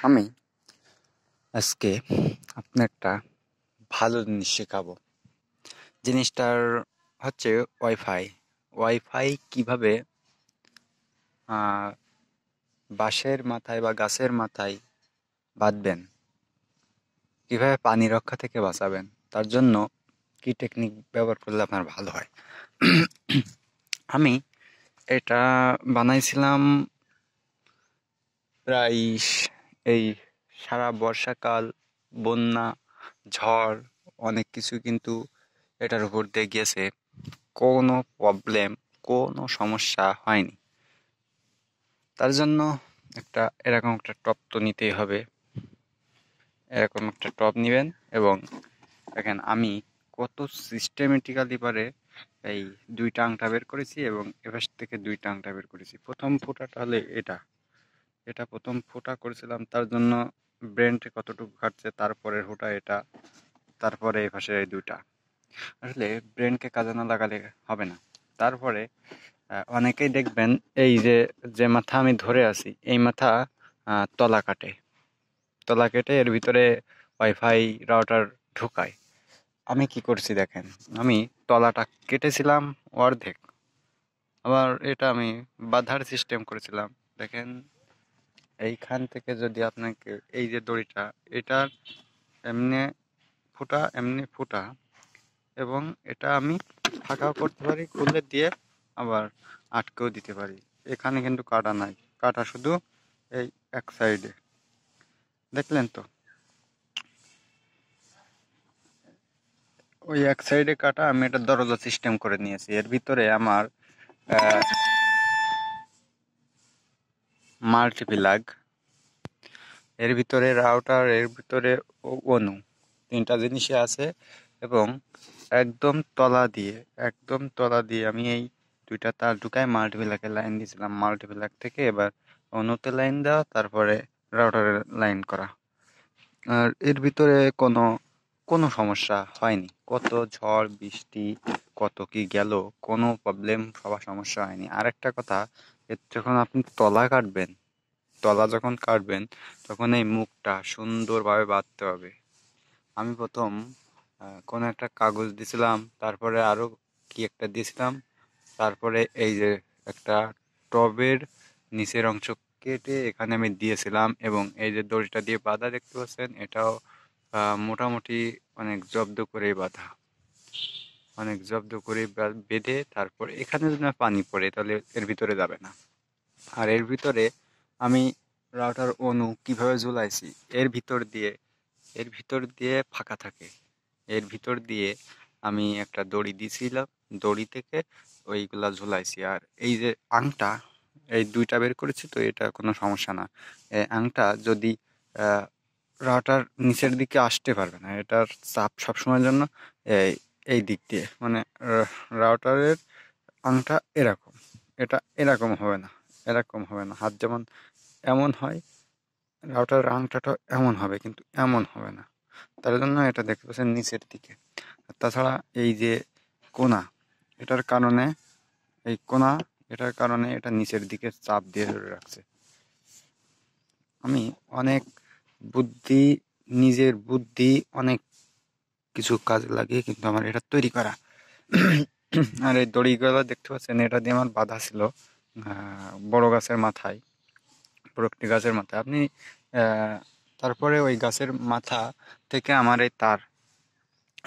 আমি আজকে আপনার একটা ভালো জিনিস শেখাবো। জিনিসটার হচ্ছে ওয়াইফাই। ওয়াইফাই কিভাবে বাঁশের মাথায় বা গাছের মাথায় বাঁধবেন, কিভাবে পানি রক্ষা থেকে বাঁচাবেন, তার জন্য কি টেকনিক ব্যবহার করলে আপনার ভালো হয়। আমি এটা বানাইছিলাম প্রায় এই সারা বর্ষাকাল, বন্যা, ঝড়, অনেক কিছু কিন্তু এটার উপর দিয়ে গেছে। কোনো প্রবলেম, কোনো সমস্যা হয়নি। তার জন্য এরকম একটা টব তো নিতেই হবে। এরকম একটা টব নেবেন এবং দেখেন আমি কত সিস্টেমেটিক্যালি পারে এই দুইটা আংটা বের করেছি এবং এপাশ থেকে দুইটা আংটা বের করেছি। প্রথম ফোঁটাটা হলে এটা এটা প্রথম ফোঁটা করেছিলাম, তার জন্য ব্রেনটে কতটুকু খাটছে, তারপরের ফোঁটা এটা, তারপরে এই পাশে এই দুইটা। আসলে ব্রেনকে কাজে না লাগালে হবে না। তারপরে অনেকেই দেখবেন এই যে যে মাথা আমি ধরে আছি এই মাথা তলা কেটে এর ভিতরে ওয়াইফাই রাউটার ঢুকায়। আমি কি করছি দেখেন, আমি তলাটা কেটেছিলাম অর্ধেক, আবার এটা আমি বাঁধার সিস্টেম করেছিলাম। দেখেন এইখান থেকে যদি আপনাকে এই যে দড়িটা, এটার এমনি এমনি ফুটা, এবং এটা আমি ফাঁকাও করতে পারি, খুলে দিয়ে আবার আটকেও দিতে পারি। এখানে কিন্তু কাটা নাই, কাটা শুধু এই এক সাইডে। দেখলেন তো, ওই এক সাইডে কাটা। আমি এটা দরজা সিস্টেম করে নিয়েছি। এর ভিতরে আমার মাল্টিপ্লাগ, এর ভিতরে রাউটার, এর ভিতরে অনু, তিনটা জিনিসই আছে। এবং একদম তলা দিয়ে আমি এই দুইটা তার ঢুকায় মাল্টিপ্লাগে লাইন দিয়েছিলাম। মাল্টিপ্লাগ থেকে এবার অনুতে লাইন দেওয়া, তারপরে রাউটারে লাইন করা। আর এর ভিতরে কোনো কোনো সমস্যা হয়নি। কত ঝড় বৃষ্টি, কত কি গেল, কোনো প্রবলেম সবার সমস্যা হয়নি। আর একটা কথা, এর যখন আপনি তলা যখন কাটবেন তখন এই মুখটা সুন্দরভাবে বাঁধতে হবে। আমি প্রথম কোনো একটা কাগজ দিয়েছিলাম, তারপরে আরো কি একটা দিয়েছিলাম, তারপরে এই যে একটা টবের নিচের অংশ কেটে এখানে আমি দিয়েছিলাম। এবং এই যে দড়িটা দিয়ে বাঁধা দেখতে পাচ্ছেন, এটাও মোটামুটি অনেক জব্দ করে বেঁধে, তারপর এখানে যদি না পানি পড়ে তাহলে এর ভিতরে যাবে না। আর এর ভিতরে আমি রাউটার অনু কিভাবে ঝুলাইছি, এর ভিতর দিয়ে ফাঁকা থাকে, এর ভিতর দিয়ে আমি একটা দড়ি দিয়েছিলাম, দড়ি থেকে ওইগুলা ঝুলাইছি। আর এই যে আংটা, এই দুইটা বের করেছি, তো এটা কোনো সমস্যা না। এই আংটা যদি রাউটার নিচের দিকে আসতে পারবে না, এটার চাপ সবসময়ের জন্য এই এই দিক দিয়ে, মানে রাউটারের আংটা এরকম, এটা এরকম হবে না। হাত যেমন এমন হয়, রাউটারের আংটাটা এমন হবে, কিন্তু এমন হবে না। তার জন্য এটা দেখতে পাচ্ছেন নিচের দিকে। আর তাছাড়া এই যে কোনা, এটার কারণে এই কোনা এটার কারণে এটা নিচের দিকে চাপ দিয়ে ধরে রাখছে। আমি অনেক বুদ্ধি, নিজের বুদ্ধি অনেক কিছু কাজে লাগিয়ে কিন্তু আমার এটা তৈরি করা। আর এই দড়িগুলো দেখতে পাচ্ছেন, এটা দিয়ে আমার বাঁধা ছিল বড় গাছের মাথায়, বড় একটি গাছের মাথায়। আপনি তারপরে ওই গাছের মাথা থেকে আমার এই তার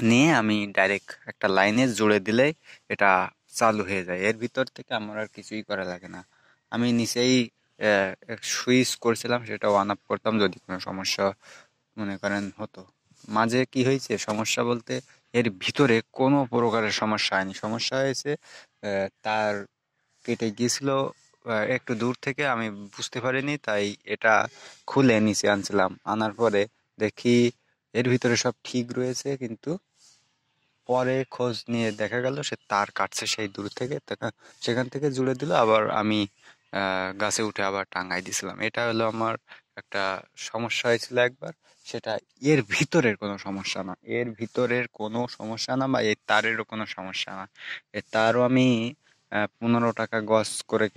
নিয়ে আমি ডাইরেক্ট একটা লাইনে জুড়ে দিলেই এটা চালু হয়ে যায়। এর ভিতর থেকে আমার আর কিছুই করা লাগে না। আমি নিচেই সুইচ করছিলাম, সেটা অন অফ করতাম যদি কোনো সমস্যা মনে করেন হতো। মাঝে কি হয়েছে সমস্যা বলতে, এর ভিতরে কোনো প্রকারের সমস্যা হয়নি। সমস্যা হয়েছে তার কেটে গিয়েছিল একটু দূর থেকে, আমি বুঝতে পারিনি, তাই এটা খুলে নিচে আনছিলাম। আনার পরে দেখি এর ভিতরে সব ঠিক রয়েছে, কিন্তু পরে খোঁজ নিয়ে দেখা গেল সে তার কাটছে সেই দূর থেকে। সেখান থেকে জুড়ে দিল, আবার আমি গাছে উঠে আবার টাঙ্গাই দিছিলাম। এটা হলো আমার একটা সমস্যা হয়েছিল একবার। সেটা এর কোনো সমস্যা না, বা এই তারেরও কোনো সমস্যা না। এই তারও আমি 15 টাকা গজ করে